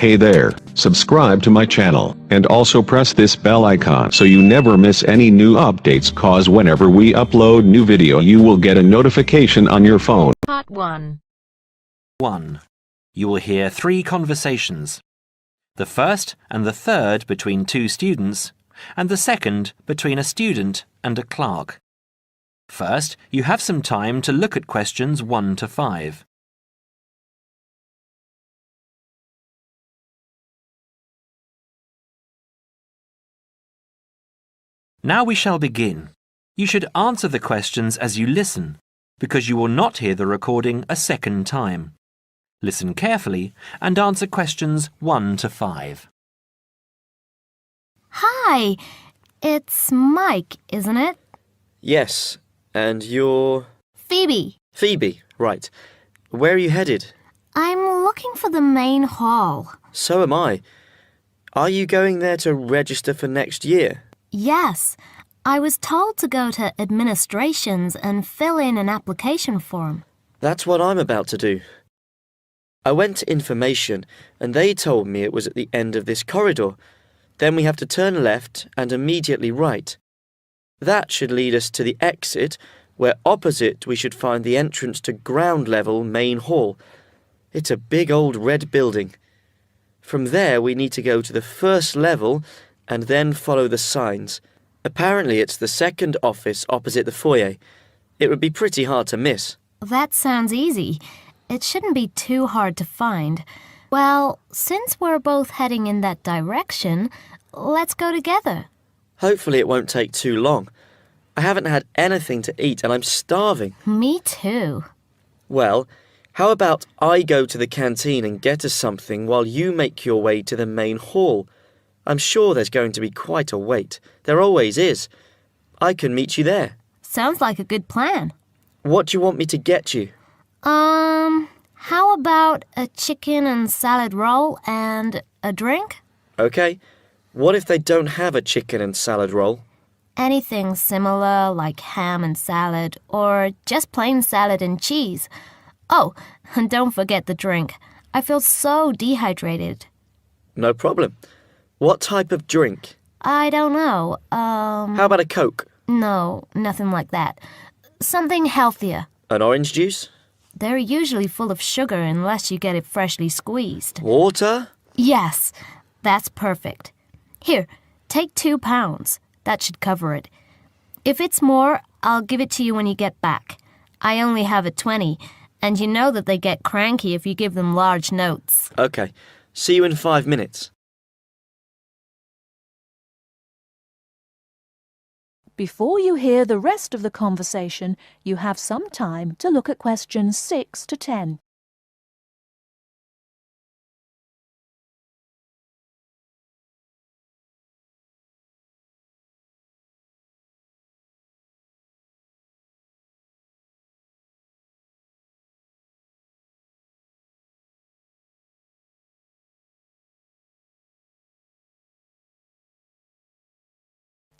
Hey there, subscribe to my channel, and also press this bell icon so you never miss any new updates, cause whenever we upload new video you will get a notification on your phone. Part 1. 1. You will hear 3 conversations. The first and the third between 2 students, and the second between a student and a clerk. First, you have some time to look at questions 1 to 5. Now we shall begin. You should answer the questions as you listen, because you will not hear the recording a second time. Listen carefully and answer questions 1 to 5. Hi, it's Mike, isn't it? Yes, and you're... Phoebe. Phoebe, right. Where are you headed? I'm looking for the main hall. So am I. Are you going there to register for next year? Yes, I was told to go to administrations and fill in an application form. That's what I'm about to do. I went to information and they told me it was at the end of this corridor. Then we have to turn left and immediately right. That should lead us to the exit, where opposite we should find the entrance to ground level main hall. It's a big old red building. From there we need to go to the first level and then follow the signs. Apparently it's the second office opposite the foyer. It would be pretty hard to miss. That sounds easy. It shouldn't be too hard to find. Well, since we're both heading in that direction, let's go together. Hopefully it won't take too long. I haven't had anything to eat and I'm starving. Me too. Well, how about I go to the canteen and get us something while you make your way to the main hall? I'm sure there's going to be quite a wait. There always is. I can meet you there. Sounds like a good plan. What do you want me to get you? How about a chicken and salad roll and a drink? Okay. What if they don't have a chicken and salad roll? Anything similar, like ham and salad, or just plain salad and cheese. Oh, and don't forget the drink. I feel so dehydrated. No problem. What type of drink? I don't know. How about a Coke? No, nothing like that. Something healthier. An orange juice? They're usually full of sugar unless you get it freshly squeezed. Water? Yes, that's perfect. Here, take 2 pounds. That should cover it. If it's more, I'll give it to you when you get back. I only have a 20, and you know that they get cranky if you give them large notes. Okay. See you in 5 minutes. Before you hear the rest of the conversation, you have some time to look at questions 6 to 10.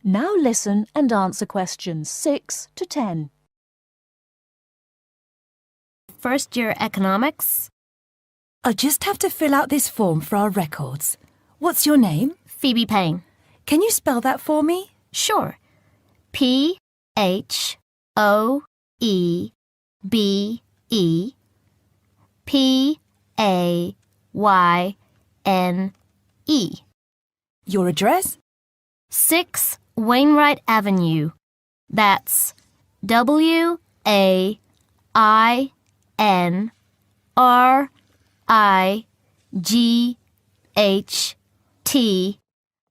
Now listen and answer questions 6 to 10. First year economics. I'll just have to fill out this form for our records. What's your name? Phoebe Payne. Can you spell that for me? Sure. P-H-O-E-B-E-P-A-Y-N-E. Your address? 6 Wainwright Avenue. That's W-A-I-N-R-I-G-H-T,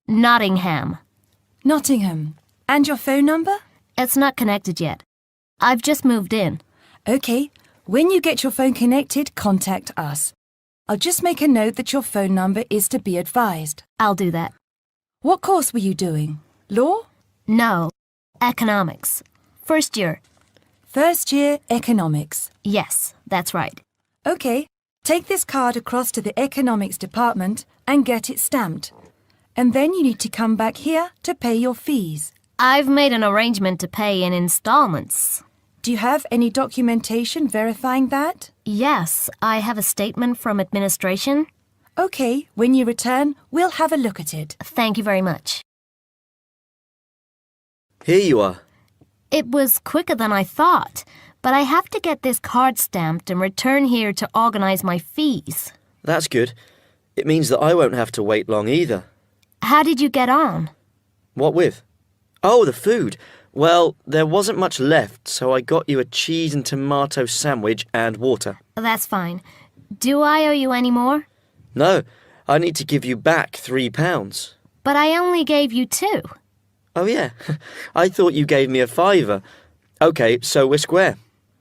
Nottingham. Nottingham. And your phone number? It's not connected yet. I've just moved in. Okay. When you get your phone connected, contact us. I'll just make a note that your phone number is to be advised. I'll do that. What course were you doing? Law? No, economics. First year. First year economics. Yes, that's right. Okay. Take this card across to the economics department and get it stamped. And then you need to come back here to pay your fees. I've made an arrangement to pay in installments. Do you have any documentation verifying that? Yes, I have a statement from administration. OK, when you return, we'll have a look at it. Thank you very much. Here you are. It was quicker than I thought, but I have to get this card stamped and return here to organize my fees. That's good. It means that I won't have to wait long either. How did you get on? What with? Oh, the food. Well, there wasn't much left, so I got you a cheese and tomato sandwich and water. That's fine. Do I owe you any more? No, I need to give you back £3. But I only gave you 2. Oh, yeah. I thought you gave me a £5. OK, so we're square.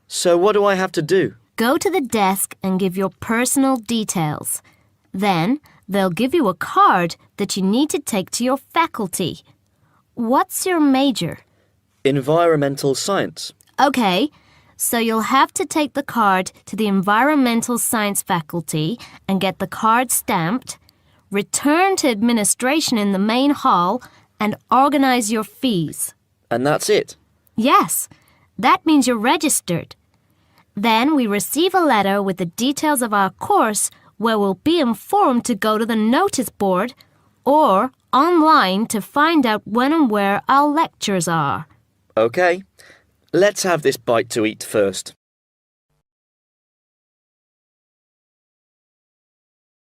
So what do I have to do? Go to the desk and give your personal details. Then they'll give you a card that you need to take to your faculty. What's your major? Environmental science. Okay, so you'll have to take the card to the environmental science faculty and get the card stamped, return to administration in the main hall, and organize your fees. And that's it? Yes, that means you're registered. Then we receive a letter with the details of our course where we'll be informed to go to the notice board or online to find out when and where our lectures are. OK. Let's have this bite to eat first.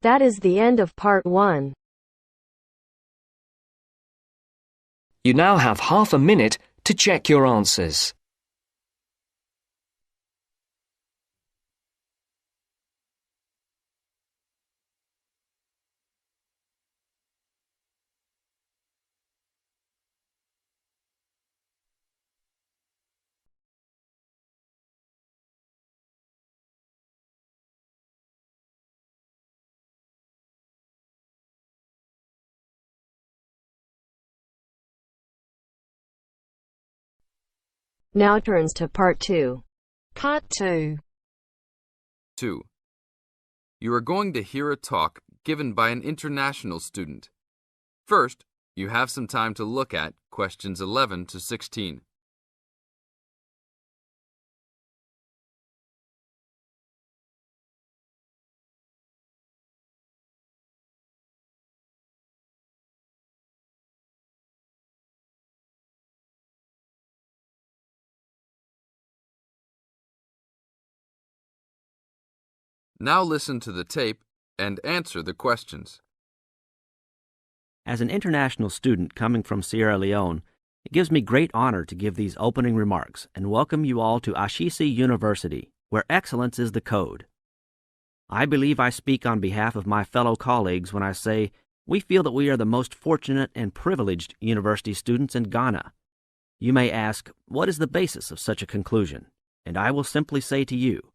That is the end of part 1. You now have half a minute to check your answers. Now turns to part 2. Part 2. 2. You are going to hear a talk given by an international student. First, you have some time to look at questions 11 to 16. Now listen to the tape and answer the questions. As an international student coming from Sierra Leone, it gives me great honor to give these opening remarks and welcome you all to Ashesi University, where excellence is the code. I believe I speak on behalf of my fellow colleagues when I say we feel that we are the most fortunate and privileged university students in Ghana. You may ask, what is the basis of such a conclusion? And I will simply say to you,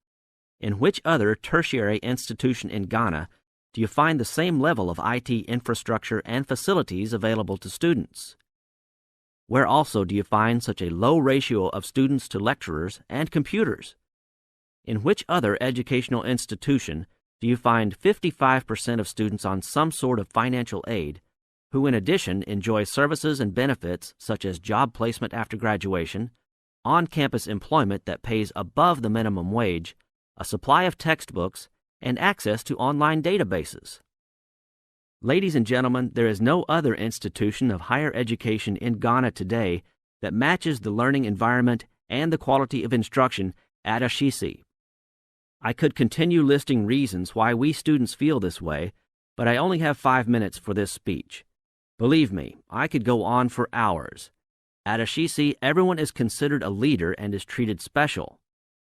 in which other tertiary institution in Ghana do you find the same level of IT infrastructure and facilities available to students? Where also do you find such a low ratio of students to lecturers and computers? In which other educational institution do you find 55% of students on some sort of financial aid, who in addition enjoy services and benefits such as job placement after graduation, on-campus employment that pays above the minimum wage, a supply of textbooks, and access to online databases? Ladies and gentlemen, there is no other institution of higher education in Ghana today that matches the learning environment and the quality of instruction at Ashesi. I could continue listing reasons why we students feel this way, but I only have 5 minutes for this speech. Believe me, I could go on for hours. At Ashesi, everyone is considered a leader and is treated special.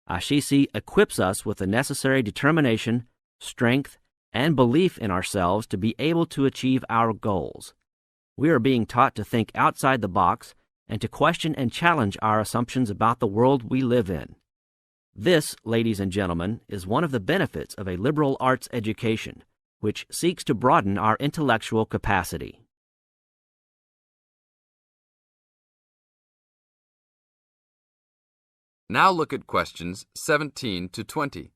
Ashesi equips us with the necessary determination, strength, and belief in ourselves to be able to achieve our goals. We are being taught to think outside the box and to question and challenge our assumptions about the world we live in. This, ladies and gentlemen, is one of the benefits of a liberal arts education, which seeks to broaden our intellectual capacity. Now look at questions 17 to 20.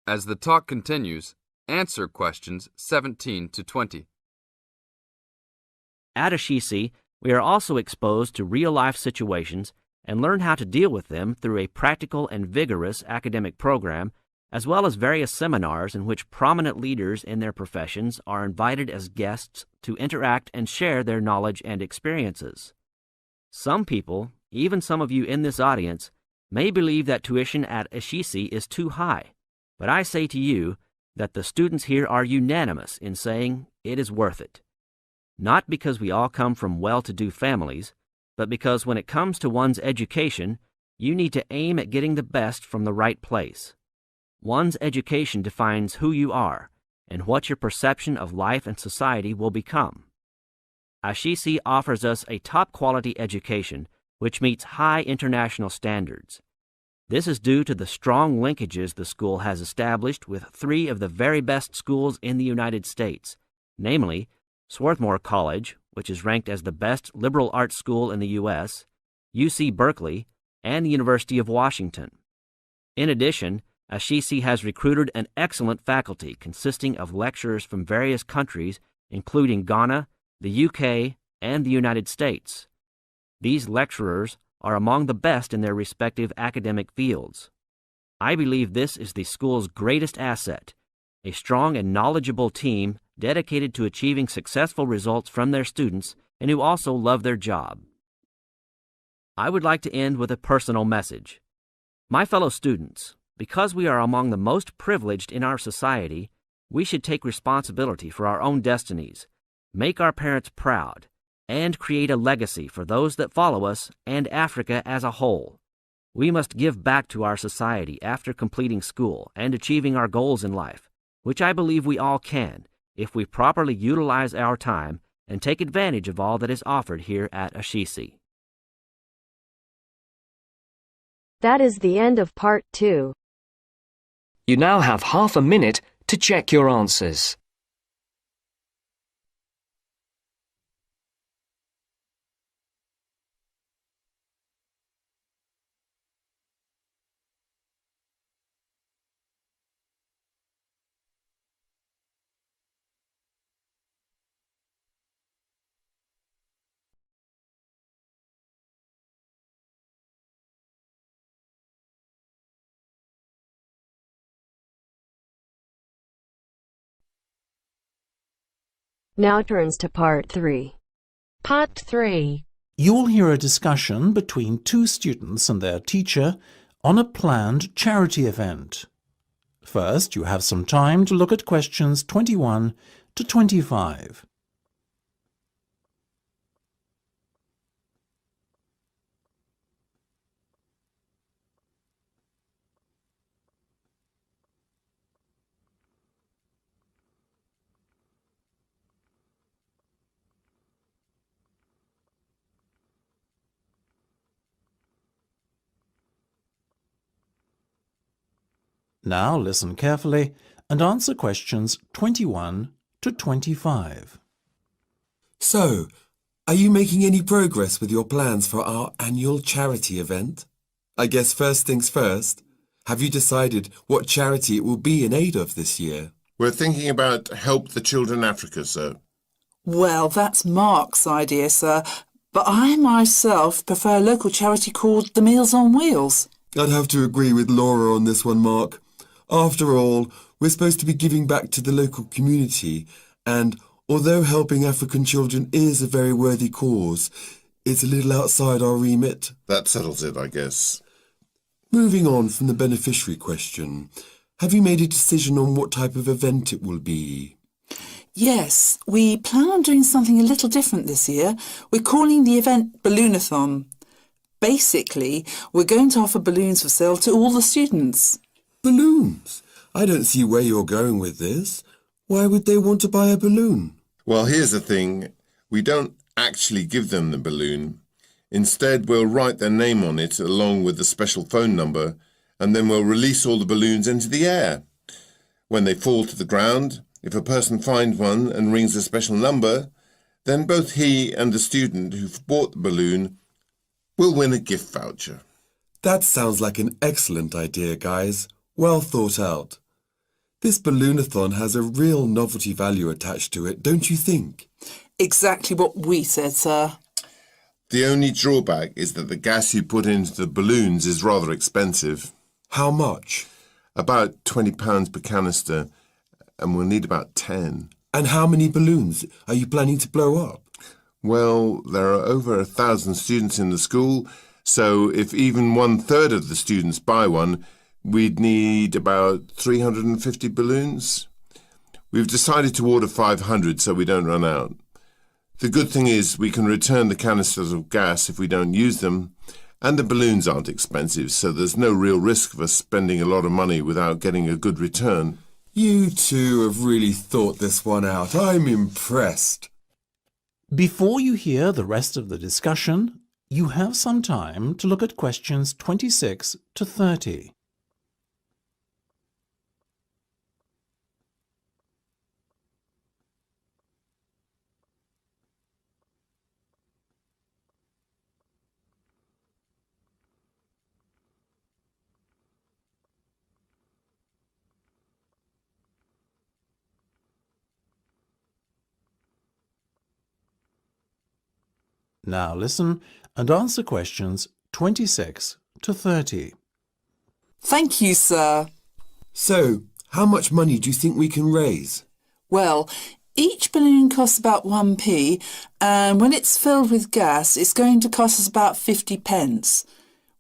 As the talk continues, answer questions 17 to 20. At Ashisi, we are also exposed to real-life situations and learn how to deal with them through a practical and vigorous academic program, as well as various seminars in which prominent leaders in their professions are invited as guests to interact and share their knowledge and experiences. Some people, even some of you in this audience, may believe that tuition at Ashisi is too high, but I say to you that the students here are unanimous in saying it is worth it. Not because we all come from well-to-do families, but because when it comes to one's education, you need to aim at getting the best from the right place. One's education defines who you are and what your perception of life and society will become. Ashisi offers us a top-quality education which meets high international standards. This is due to the strong linkages the school has established with three of the very best schools in the United States, namely Swarthmore College, which is ranked as the best liberal arts school in the U.S., UC Berkeley, and the University of Washington. In addition, Ashisi has recruited an excellent faculty consisting of lecturers from various countries, including Ghana, the UK, and the United States. These lecturers are among the best in their respective academic fields. I believe this is the school's greatest asset, a strong and knowledgeable team dedicated to achieving successful results from their students and who also love their job. I would like to end with a personal message. My fellow students, because we are among the most privileged in our society, we should take responsibility for our own destinies, make our parents proud, and create a legacy for those that follow us and Africa as a whole. We must give back to our society after completing school and achieving our goals in life, which I believe we all can if we properly utilize our time and take advantage of all that is offered here at Ashisi. That is the end of part 2. You now have half a minute to check your answers. Now turns to part 3. Part 3. You'll hear a discussion between two students and their teacher on a planned charity event. First, you have some time to look at questions 21 to 25. Now listen carefully and answer questions 21 to 25. So, are you making any progress with your plans for our annual charity event? I guess first things first. Have you decided what charity it will be in aid of this year? We're thinking about Help the Children Africa, sir. Well, that's Mark's idea, sir, but I myself prefer a local charity called the Meals on Wheels. I'd have to agree with Laura on this one, Mark. After all, we're supposed to be giving back to the local community, and although helping African children is a very worthy cause, it's a little outside our remit. That settles it, I guess. Moving on from the beneficiary question, have you made a decision on what type of event it will be? Yes, we plan on doing something a little different this year. We're calling the event Balloonathon. Basically, we're going to offer balloons for sale to all the students. Balloons? I don't see where you're going with this. Why would they want to buy a balloon? Well, here's the thing. We don't actually give them the balloon. Instead, we'll write their name on it along with the special phone number, and then we'll release all the balloons into the air. When they fall to the ground, if a person finds one and rings a special number, then both he and the student who've bought the balloon will win a gift voucher. That sounds like an excellent idea, guys. Well thought out. This balloonathon has a real novelty value attached to it, don't you think? Exactly what we said, sir. The only drawback is that the gas you put into the balloons is rather expensive. How much? About £20 per canister, and we'll need about 10. And how many balloons are you planning to blow up? Well, there are over 1,000 students in the school, so if even 1/3 of the students buy one, we'd need about 350 balloons. We've decided to order 500 so we don't run out. The good thing is we can return the canisters of gas if we don't use them, and the balloons aren't expensive, so there's no real risk of us spending a lot of money without getting a good return. You two have really thought this one out. I'm impressed. Before you hear the rest of the discussion, you have some time to look at questions 26 to 30. Now listen and answer questions 26 to 30. Thank you, sir. So, how much money do you think we can raise? Well, each balloon costs about 1p, and when it's filled with gas, it's going to cost us about 50 pence.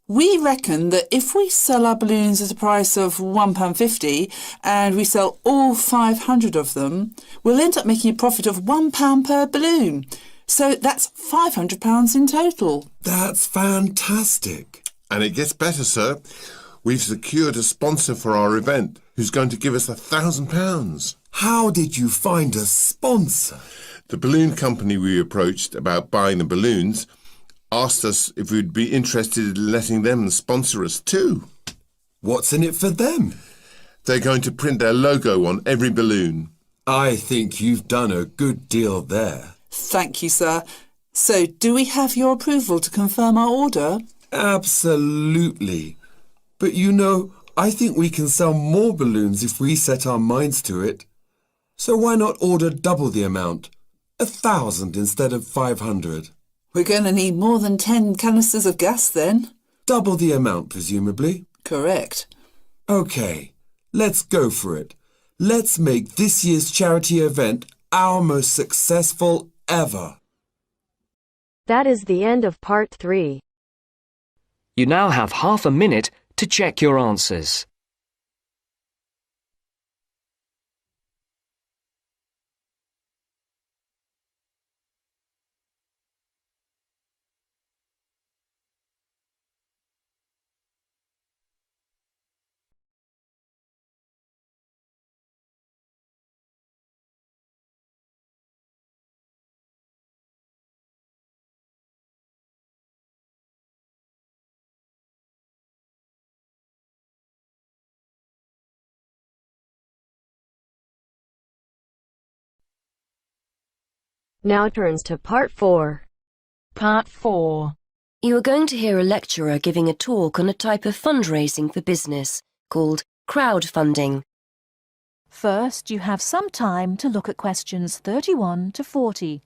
We reckon that if we sell our balloons at a price of £1.50 and we sell all 500 of them, we'll end up making a profit of £1 per balloon. So that's £500 in total. That's fantastic. And it gets better, sir. We've secured a sponsor for our event who's going to give us £1,000. How did you find a sponsor? The balloon company we approached about buying the balloons asked us if we'd be interested in letting them sponsor us too. What's in it for them? They're going to print their logo on every balloon. I think you've done a good deal there. Thank you, sir. So, do we have your approval to confirm our order? Absolutely. But you know, I think we can sell more balloons if we set our minds to it. So why not order double the amount? 1,000 instead of 500. We're going to need more than 10 canisters of gas then. Double the amount, presumably? Correct. OK, let's go for it. Let's make this year's charity event our most successful ever. That is the end of part 3. You now have half a minute to check your answers. Now turns to part 4. Part 4. You are going to hear a lecturer giving a talk on a type of fundraising for business called crowdfunding. First, you have some time to look at questions 31 to 40.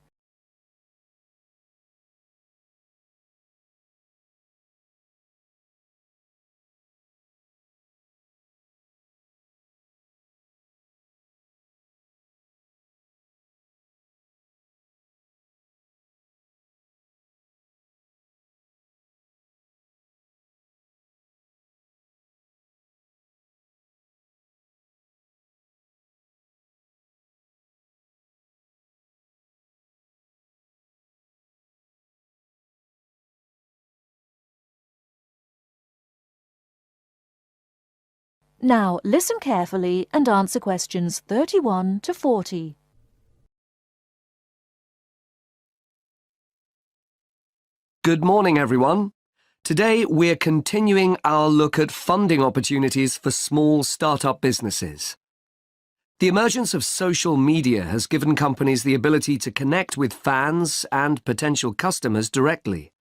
Now, listen carefully and answer questions 31 to 40. Good morning, everyone. Today, we're continuing our look at funding opportunities for small startup businesses. The emergence of social media has given companies the ability to connect with fans and potential customers directly.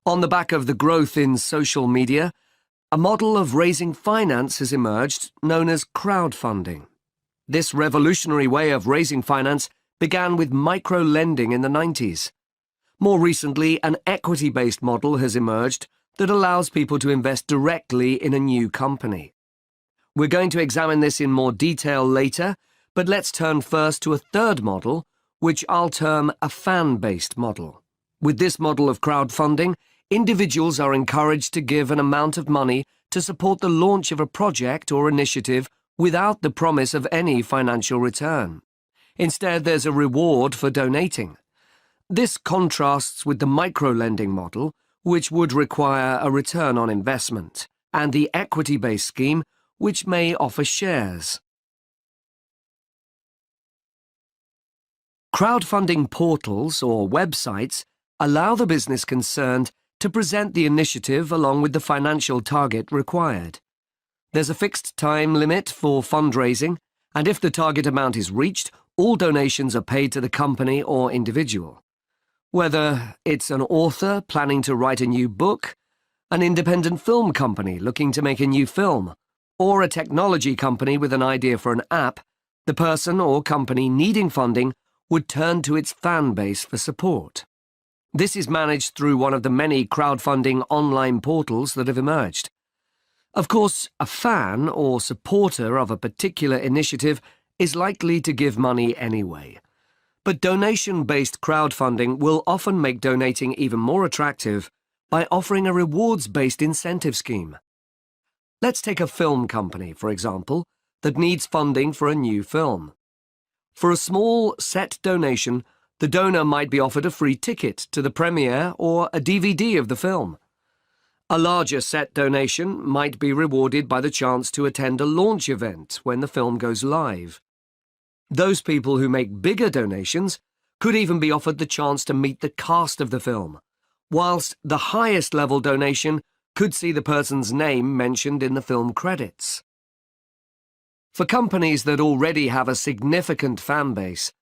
On the back of the growth in social media, A model of raising finance has emerged known as crowdfunding. This revolutionary way of raising finance began with micro-lending in the 90s. More recently, an equity-based model has emerged that allows people to invest directly in a new company. We're going to examine this in more detail later, but let's turn first to a third model, which I'll term a fan-based model. With this model of crowdfunding, individuals are encouraged to give an amount of money to support the launch of a project or initiative without the promise of any financial return. Instead, there's a reward for donating. This contrasts with the micro-lending model, which would require a return on investment, and the equity-based scheme, which may offer shares. Crowdfunding portals or websites allow the business concerned to present the initiative along with the financial target required. There's a fixed time limit for fundraising, and if the target amount is reached, all donations are paid to the company or individual. Whether it's an author planning to write a new book, an independent film company looking to make a new film, or a technology company with an idea for an app, the person or company needing funding would turn to its fan base for support. This is managed through one of the many crowdfunding online portals that have emerged. Of course, a fan or supporter of a particular initiative is likely to give money anyway. But donation-based crowdfunding will often make donating even more attractive by offering a rewards-based incentive scheme. Let's take a film company, for example, that needs funding for a new film. For a small set donation, the donor might be offered a free ticket to the premiere or a DVD of the film. A larger set donation might be rewarded by the chance to attend a launch event when the film goes live. Those people who make bigger donations could even be offered the chance to meet the cast of the film, whilst the highest level donation could see the person's name mentioned in the film credits. For companies that already have a significant fan base,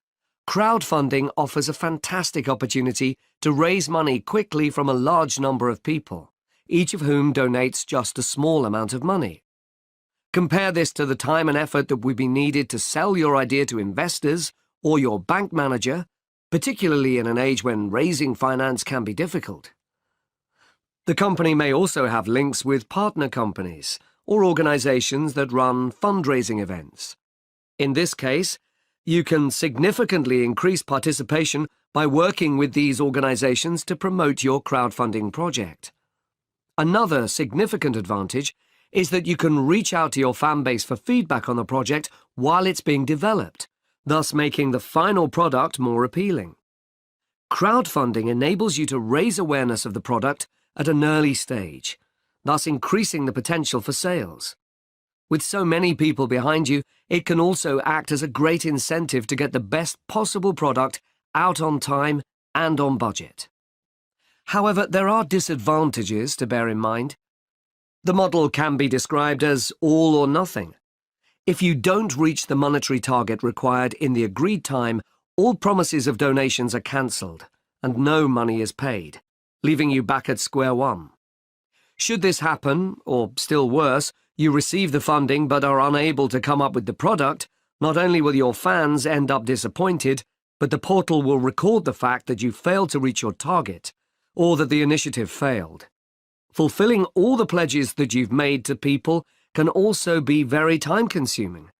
crowdfunding offers a fantastic opportunity to raise money quickly from a large number of people, each of whom donates just a small amount of money. Compare this to the time and effort that would be needed to sell your idea to investors or your bank manager, particularly in an age when raising finance can be difficult. The company may also have links with partner companies or organizations that run fundraising events. In this case, you can significantly increase participation by working with these organizations to promote your crowdfunding project. Another significant advantage is that you can reach out to your fan base for feedback on the project while it's being developed, thus making the final product more appealing. Crowdfunding enables you to raise awareness of the product at an early stage, thus increasing the potential for sales. With so many people behind you, it can also act as a great incentive to get the best possible product out on time and on budget. However, there are disadvantages to bear in mind. The model can be described as all or nothing. If you don't reach the monetary target required in the agreed time, all promises of donations are cancelled and no money is paid, leaving you back at square one. Should this happen, or still worse, you receive the funding but are unable to come up with the product, not only will your fans end up disappointed, but the portal will record the fact that you failed to reach your target, or that the initiative failed. Fulfilling all the pledges that you've made to people can also be very time-consuming.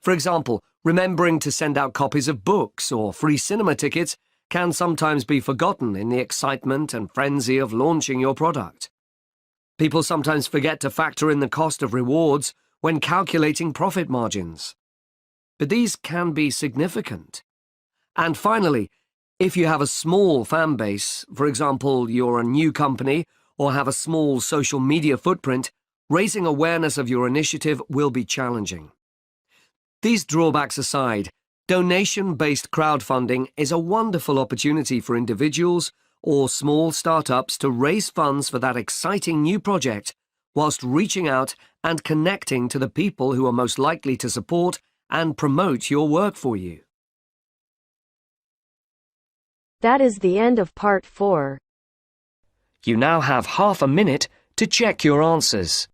For example, remembering to send out copies of books or free cinema tickets can sometimes be forgotten in the excitement and frenzy of launching your product. People sometimes forget to factor in the cost of rewards when calculating profit margins. But these can be significant. And finally, if you have a small fan base, for example, you're a new company or have a small social media footprint, raising awareness of your initiative will be challenging. These drawbacks aside, donation-based crowdfunding is a wonderful opportunity for individuals or small startups to raise funds for that exciting new project, whilst reaching out and connecting to the people who are most likely to support and promote your work for you. That is the end of part 4. You now have half a minute To check your answers,